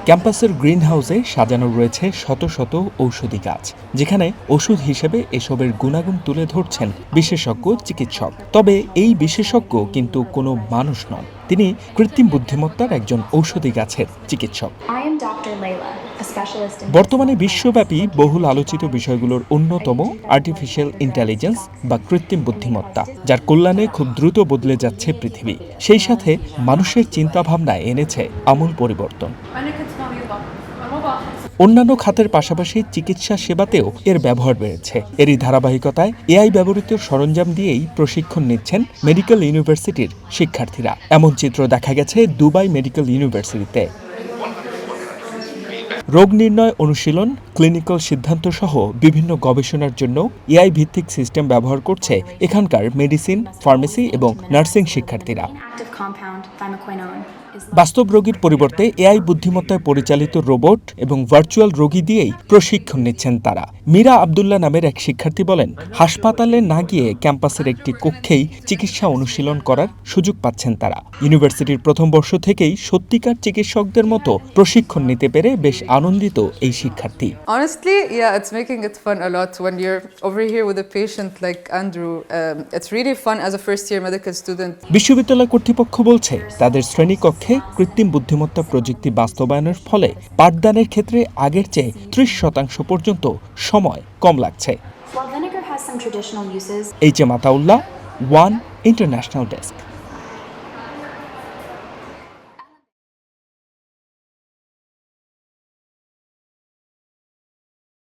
ক্যাম্পাসের গ্রিন হাউসে সাজানো রয়েছে শত শত ঔষধি গাছ, যেখানে ওষুধ হিসেবে এসবের গুণাগুণ তুলে ধরছেন বিশেষজ্ঞ চিকিৎসক। তবে এই বিশেষজ্ঞ কিন্তু কোনো মানুষ নন, তিনি কৃত্রিম বুদ্ধিমত্তার একজন ঔষধি গাছের চিকিৎসক। বর্তমানে বিশ্বব্যাপী বহুল আলোচিত বিষয়গুলোর অন্যতম আর্টিফিশিয়াল ইন্টেলিজেন্স বা কৃত্রিম বুদ্ধিমত্তা, যার কল্যাণে খুব দ্রুত বদলে যাচ্ছে পৃথিবী। সেই সাথে মানুষের চিন্তাভাবনায় এনেছে আমূল পরিবর্তন। অন্যান্য খাতের পাশাপাশি চিকিৎসা সেবাতেও এর ব্যবহার বেড়েছে। এরই ধারাবাহিকতায় এআই ব্যবহৃত সরঞ্জাম দিয়েই প্রশিক্ষণ নিচ্ছেন মেডিকেল ইউনিভার্সিটির শিক্ষার্থীরা। এমন চিত্র দেখা গেছে দুবাই মেডিকেল ইউনিভার্সিটিতে। রোগ নির্ণয় অনুশীলন, ক্লিনিক্যাল সিদ্ধান্ত সহ বিভিন্ন গবেষণার জন্য এআই ভিত্তিক সিস্টেম ব্যবহার করছে এখানকার মেডিসিন, ফার্মেসি এবং নার্সিং শিক্ষার্থীরা। বাস্তব রোগীর পরিবর্তে এআই বুদ্ধিমত্তায় পরিচালিত রোবট এবং ভার্চুয়াল রোগী দিয়েই প্রশিক্ষণ নিচ্ছেন তারা। মীরা আব্দুল্লাহ নামের এক শিক্ষার্থী বলেন, হাসপাতালে না গিয়ে ক্যাম্পাসের একটি কক্ষেই চিকিৎসা অনুশীলন করার সুযোগ পাচ্ছেন তারা। ইউনিভার্সিটির প্রথম বর্ষ থেকেই সত্যিকার চিকিৎসকদের মতো প্রশিক্ষণ নিতে পেরে বেশ আনন্দিত এই শিক্ষার্থী। Honestly, yeah, it's making it fun a lot when you're over here with a patient like Andrew. It's really fun as a first-year medical student. বিশ্ববিদ্যালয় কর্তৃপক্ষ বলছে, তাদের শ্রেণীকক্ষে কৃত্রিম বুদ্ধিমত্তা প্রযুক্তি বাস্তবায়নের ফলে পাঠদানের ক্ষেত্রে আগের চেয়ে 30% পর্যন্ত সময় কম লাগছে। H M Ataullah, one international desk.